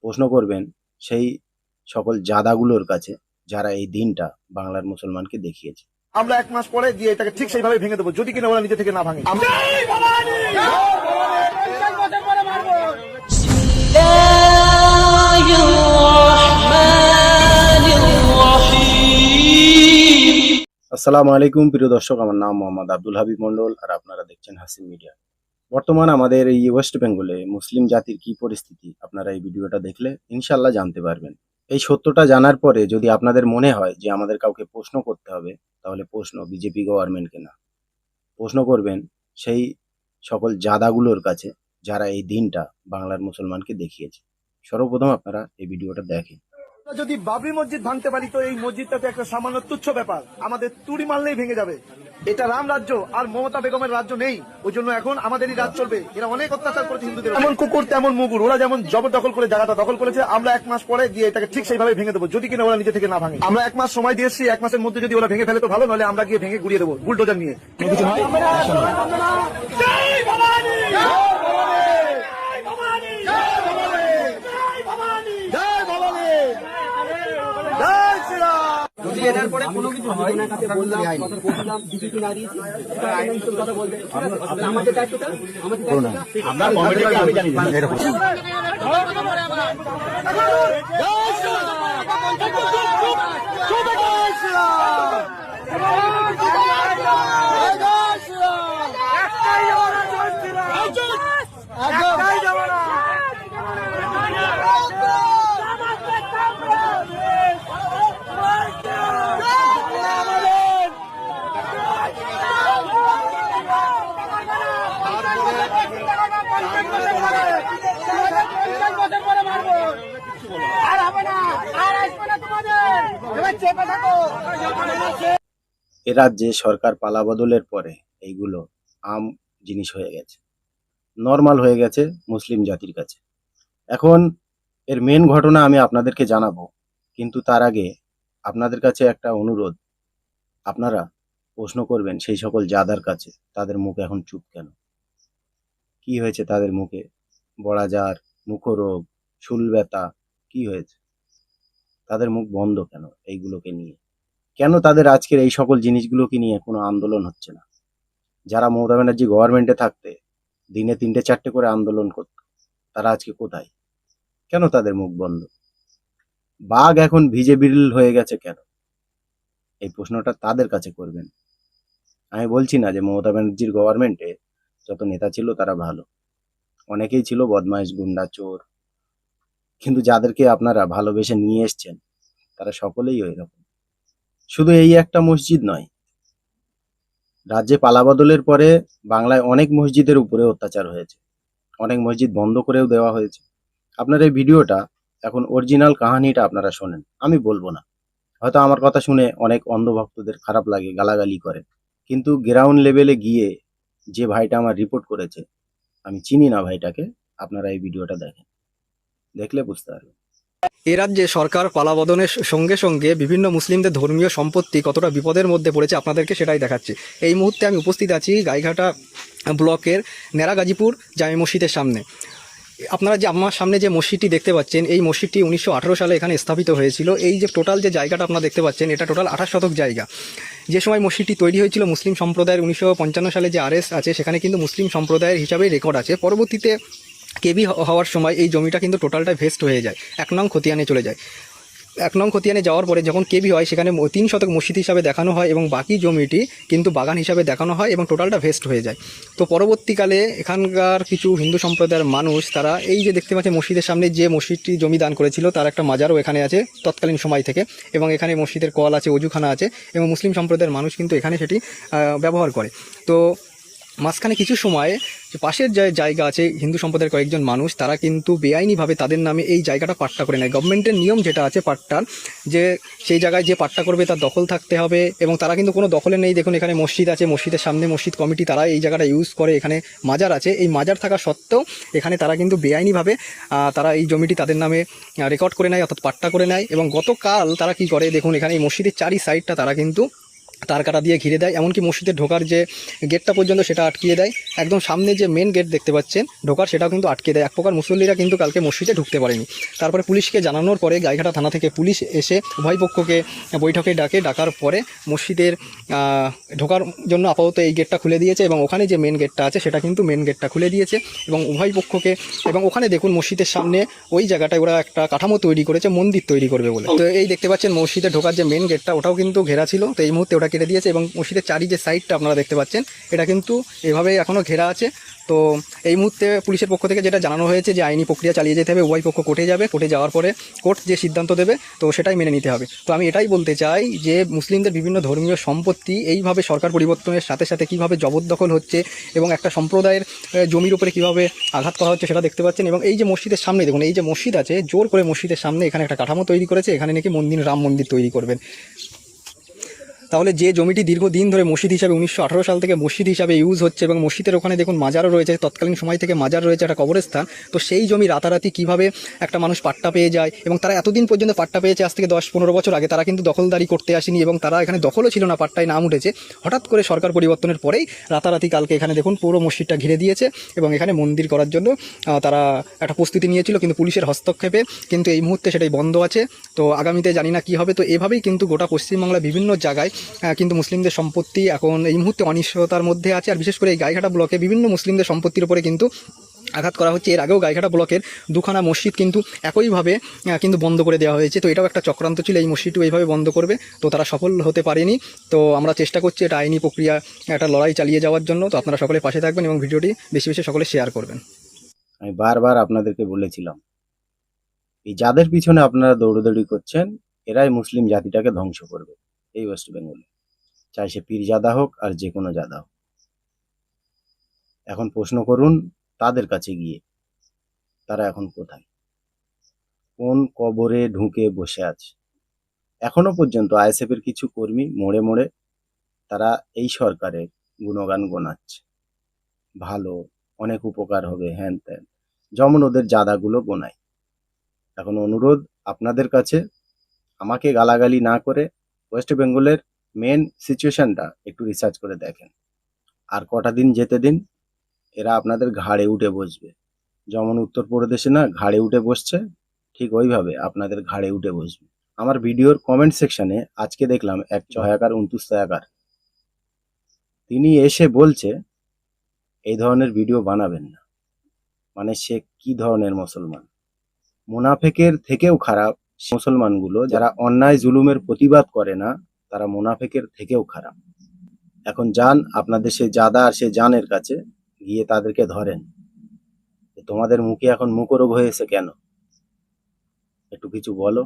প্রশ্ন করবেন সেই সকল জাদাগুলোর কাছে যারা এই দিনটা বাংলার মুসলমানকে দেখিয়েছে। আমরা 1 মাস পরে গিয়ে এটাকে ঠিক সেইভাবে ভেঙে দেবো, যদি কিনা ওরা নিজে থেকে না ভাঙে। আসসালামু আলাইকুম প্রিয় দর্শক, আমার নাম মোহাম্মদ আব্দুল হাবিব মন্ডল আর আপনারা দেখছেন হাসিম মিডিয়া। বর্তমান আমাদের এই ওয়েস্ট বেঙ্গলে মুসলিম জাতির কি পরিস্থিতি আপনারা এই ভিডিওটা দেখলে ইনশাল্লাহ জানতে পারবেন। এই সত্যটা জানার পরে যদি আপনাদের মনে হয় যে আমাদের কাউকে প্রশ্ন করতে হবে, তাহলে প্রশ্ন বিজেপি গভর্নমেন্টকে না, প্রশ্ন করবেন সেই সকল জাদাগুলোর কাছে যারা এই দিনটা বাংলার মুসলমানকে দেখিয়েছে। সর্বপ্রথম আপনারা এই ভিডিওটা দেখেন। যদি বাবরি মসজিদ ভাঙতে পারি তো এই মসজিদটা তো একটা সামান্য তুচ্ছ ব্যাপার, আমাদের তুড়ি মারলেই ভেঙে যাবে। এটা রাম রাজ্য আর মমতা বেগমের রাজ্য নেই, ওই জন্য এখন আমাদেরই রাজ চলবে। এরা অনেক অত্যাচার করেছে হিন্দুদের, এমন কুকুর তেমন মুগুর। ওরা যেমন জবরদখল করে জায়গাটা দখল করেছে, আমরা 1 মাস পরে গিয়ে এটাকে ঠিক সেইভাবে ভেঙে দেবো, যদি কিনা ওরা নিজে থেকে না ভাঙে। আমরা 1 মাস সময় দিয়েছি, 1 মাসের মধ্যে যদি ওরা ভেঙে ফেলে তো ভালো, নলে আমরা গিয়ে ভেঙে গুড়িয়ে দেবো বুলডোজার নিয়ে। এটার পরে কোনো কিছু হয় বললাম বিজেপি না দিয়েছি কথা বলতে আমাদের দায়িত্বটা এ রাজ্যে সরকার পালাবদলের পরে এইগুলো আম জিনিস হয়ে গেছে, নর্মাল হয়ে গেছে মুসলিম জাতির কাছে। এখন এর মেন ঘটনা আমি আপনাদেরকে জানাবো, কিন্তু তার আগে আপনাদের কাছে একটা অনুরোধ, আপনারা প্রশ্ন করবেন সেই সকল জাদার কাছে তাদের মুখ এখন চুপ কেন, কি হয়েছে তাদের মুখে, বড়াজার, মুখরোগ, শুল ব্যথা, কি হয়েছে তাদের মুখ বন্ধ কেন এইগুলোকে নিয়ে? কেন তাদের আজকের এই সকল জিনিসগুলোকে নিয়ে কোনো আন্দোলন হচ্ছে না? যারা মমতা ব্যানার্জি গভর্নমেন্টে থাকতে দিনে 3টে 4টে করে আন্দোলন করত, তারা আজকে কোথায়? কেন তাদের মুখ বন্ধ? বাঘ এখন ভিজে বিড়াল হয়ে গেছে কেন? এই প্রশ্নটা তাদের কাছে করবেন। আমি বলছি না যে মমতা ব্যানার্জির গভর্নমেন্টে যত নেতা ছিল তারা ভালো, অনেকেই ছিল বদমাইশ, গুন্ডা, চোর, কিন্তু যাদেরকে আপনারা ভালোবেসে নিয়ে এসছেন তারা সকলেই ওই রকম। শুধু এই একটা মসজিদ নয়, রাজ্যে পালাবদলের পরে বাংলায় অনেক মসজিদের উপরে অত্যাচার হয়েছে, অনেক মসজিদ বন্ধ করেও দেওয়া হয়েছে। আপনার এই ভিডিওটা এখন অরিজিনাল কাহিনীটা আপনারা শোনেন, আমি বলবো না, হয়তো আমার কথা শুনে অনেক অন্ধভক্তদের খারাপ লাগে, গালাগালি করে, কিন্তু গ্রাউন্ড লেভেলে গিয়ে যে ভাইটা আমার রিপোর্ট করেছে, আমি চিনি না ভাইটাকে, আপনারা এই ভিডিওটা দেখেন, দেখলে বুঝতে পারবেন। এ রাজ্যে সরকার পালাবদলের সঙ্গে সঙ্গে বিভিন্ন মুসলিমদের ধর্মীয় সম্পত্তি কতটা বিপদের মধ্যে পড়েছে আপনাদেরকে সেটাই দেখাচ্ছি। এই মুহূর্তে আমি উপস্থিত আছি গাইঘাটা ব্লকের নেড়া গাজীপুর জামে মসজিদের সামনে। আপনারা যে আমার সামনে যে মসজিদটি দেখতে পাচ্ছেন, এই মসজিদটি 1918 সালে এখানে স্থাপিত হয়েছিল। এই যে টোটাল যে জায়গাটা আপনারা দেখতে পাচ্ছেন, এটা টোটাল 28 শতক জায়গা। যে সময় মসজিদটি তৈরি হয়েছিল মুসলিম সম্প্রদায়ের 1955 সালে যে আরএস আছে সেখানে কিন্তু মুসলিম সম্প্রদায়ের হিসাবেই রেকর্ড আছে। পরবর্তীতে কেবি হওয়ার সময় এই জমিটা কিন্তু টোটালটা ভেস্ট হয়ে যায়, 1 নং খতিয়ানে চলে যায়। 1 নং খতিয়ানে যাওয়ার পরে যখন কেবি হয় সেখানে 3 শতক মসজিদ হিসাবে দেখানো হয় এবং বাকি জমিটি কিন্তু বাগান হিসাবে দেখানো হয় এবং টোটালটা ভেস্ট হয়ে যায়। তো পরবর্তীকালে এখানকার কিছু হিন্দু সম্প্রদায়ের মানুষ তারা এই যে দেখতে পাচ্ছে মসজিদের সামনে যে মসজিদটি জমি দান করেছিল তার একটা মাজারও এখানে আছে তৎকালীন সময় থেকে, এবং এখানে মসজিদের কল আছে, অজুখানা আছে, এবং মুসলিম সম্প্রদায়ের মানুষ কিন্তু এখানে সেটি ব্যবহার করে। তো মাঝখানে কিছু সময় পাশের যে জায়গা আছে হিন্দু সম্প্রদায়ের কয়েকজন মানুষ তারা কিন্তু বেআইনিভাবে তাদের নামে এই জায়গাটা পাট্টা করে নেয়। গভর্নমেন্টের নিয়ম যেটা আছে পাট্টার, যে সেই জায়গায় যে পাট্টা করবে তার দখল থাকতে হবে, এবং তারা কিন্তু কোনো দখলে নেই। দেখুন এখানে মসজিদ আছে, মসজিদের সামনে মসজিদ কমিটি তারা এই জায়গাটা ইউজ করে, এখানে মাজার আছে, এই মাজার থাকা সত্ত্বেও এখানে তারা কিন্তু বেআইনিভাবে তারা এই জমিটি তাদের নামে রেকর্ড করে নেয়, অর্থাৎ পাট্টা করে নেয়। এবং গতকাল তারা কি করে দেখুন, এখানে এই মসজিদের 4 সাইডটা তারা কিন্তু তার কাটা দিয়ে ঘিরে দেয়, এমনকি মসজিদে ঢোকার যে গেটটা পর্যন্ত সেটা আটকিয়ে দেয়। একদম সামনে যে মেন গেট দেখতে পাচ্ছেন ঢোকার, সেটাও কিন্তু আটকে দেয়। এক প্রকার মুসল্লিরা কিন্তু কালকে মসজিদে ঢুকতে পারেনি। তারপরে পুলিশকে জানানোর পরে গাইঘাটা থানা থেকে পুলিশ এসে উভয় পক্ষকে বৈঠকে ডাকার পরে মসজিদের ঢোকার জন্য আপাতত এই গেটটা খুলে দিয়েছে, এবং ওখানে যে মেন গেটটা আছে সেটা কিন্তু মেন গেটটা খুলে দিয়েছে। এবং উভয় পক্ষকে, এবং ওখানে দেখুন মসজিদের সামনে ওই জায়গাটায় ওরা একটা কাঠামো তৈরি করেছে মন্দির তৈরি করবে বলে। তো এই দেখতে পাচ্ছেন মসজিদে ঢোকার যে মেন গেটটা ওটাও কিন্তু ঘেরা ছিল, তো এই মুহূর্তে ওটা কেটে দিয়েছে। এবং মসজিদের চারি যে সাইডটা আপনারা দেখতে পাচ্ছেন এটা কিন্তু এভাবেই এখনও ঘেরা আছে। তো এই মুহূর্তে পুলিশের পক্ষ থেকে যেটা জানানো হয়েছে যে আইনি প্রক্রিয়া চালিয়ে যেতে হবে, উভয় পক্ষ কোর্টে যাবে, কোর্টে যাওয়ার পরে কোর্ট যে সিদ্ধান্ত দেবে তো সেটাই মেনে নিতে হবে। তো আমি এটাই বলতে চাই যে মুসলিমদের বিভিন্ন ধর্মীয় সম্পত্তি এইভাবে সরকার পরিবর্তনের সাথে সাথে কীভাবে জবরদখল হচ্ছে এবং একটা সম্প্রদায়ের জমির উপরে কীভাবে আঘাত করা হচ্ছে সেটা দেখতে পাচ্ছেন। এবং এই যে মসজিদের সামনে দেখুন, এই যে মসজিদ আছে, জোর করে মসজিদের সামনে এখানে একটা কাঠামো তৈরি করেছে, এখানে নাকি রাম মন্দির তৈরি করবেন। তাহলে যে জমিটি দীর্ঘদিন ধরে মসজিদ হিসাবে 1918 সাল থেকে মসজিদ হিসাবে ইউজ হচ্ছে, এবং মসজিদের ওখানে দেখুন মাজারও রয়েছে, তৎকালীন সময় থেকে মাজার রয়েছে, একটা কবরস্থান, তো সেই জমি রাতারাতি কিভাবে একটা মানুষ পাট্টা পেয়ে যায়, এবং তারা এতদিন পর্যন্ত পাট্টা পেয়েছে আজ থেকে 10-15 বছর আগে, তারা কিন্তু দখলদারি করতে আসেনি এবং তারা এখানে দখলও ছিল না, পাট্টায় নাম উঠেছে। হঠাৎ করে সরকার পরিবর্তনের পরেই রাতারাতি কালকে এখানে দেখুন পুরো মসজিদটা ঘিরে দিয়েছে এবং এখানে মন্দির করার জন্য তারা একটা প্রস্তুতি নিয়েছিল, কিন্তু পুলিশের হস্তক্ষেপে কিন্তু এই মুহূর্তে সেটাই বন্ধ আছে। তো আগামীতে জানি না কী হবে। তো এভাবেই কিন্তু গোটা পশ্চিমবাংলার বিভিন্ন জায়গায় কিন্তু মুসলিমদের সম্পত্তি এখন এই মুহূর্তে অনিশ্চয়তার মধ্যে আছে। আর বিশেষ করে এই গাইঘাটা ব্লকে বিভিন্ন মুসলিমদের সম্পত্তির উপরে কিন্তু আঘাত করা হচ্ছে। এর আগেও গাইঘাটা ব্লকের দুখানা মসজিদ কিন্তু একইভাবে কিন্তু বন্ধ করে দেওয়া হয়েছে। তো এটাও একটা চক্রান্ত ছিল, এই মসজিদও এইভাবে বন্ধ করবে, তো তারা সফল হতে পারেনি। তো আমরা চেষ্টা করছি এটা আইনি প্রক্রিয়া, একটা লড়াই চালিয়ে যাওয়ার জন্য। তো আপনারা সকলে পাশে থাকবেন এবং ভিডিওটি বেশি বেশি সকলে শেয়ার করবেন। আমি বারবার আপনাদেরকে বলেছিলাম, এই যাদের পিছনে আপনারা দৌড়দৌড়ি করছেন এরাই মুসলিম জাতিটাকে ধ্বংস করবে এই ওয়েস্ট বেঙ্গলে, চাই সে পীরজাদা হোক আর যে কোনো জাদা হোক। এখন প্রশ্ন করুন তাদের কাছে গিয়ে, তারা এখন কোথায়, কোন কবরে ঢুকে বসে আছে। এখনো পর্যন্ত আইএসএফ এর কিছু কর্মী মোড়ে মোড়ে তারা এই সরকারের গুণগান গোনাচ্ছে, ভালো, অনেক উপকার হবে, হ্যান ত্যান, যেমন ওদের জাদাগুলো গোনায়। এখন অনুরোধ আপনাদের কাছে, আমাকে গালাগালি না করে ওয়েস্ট বেঙ্গলের মেন সিচুয়েশনটা একটু রিসার্চ করে দেখেন। আর কটা দিন যেতে দিন, এরা আপনাদের ঘাড়ে উঠে বসবে। যেমন উত্তরপ্রদেশে না ঘাড়ে উঠে বসছে, ঠিক ওইভাবে আপনাদের ঘাড়ে উঠে বসবে। আমার ভিডিওর কমেন্ট সেকশনে আজকে দেখলাম এক 6 29 তিনি এসে বলছে এই ধরনের ভিডিও বানাবেন না। মানে সে কি ধরনের মুসলমান? মুনাফেকের থেকেও খারাপ মুসলমানগুলো, যারা অন্যায় জুলুমের প্রতিবাদ করে না, তারা মুনাফেকের থেকেও খারাপ। এখন যান আপনাদের সে জাদা আর সে জানের কাছে, গিয়ে তাদেরকে ধরেন। তোমাদের মুখে এখন মুখরোগ হয়েছে কেন? একটু কিছু বলো।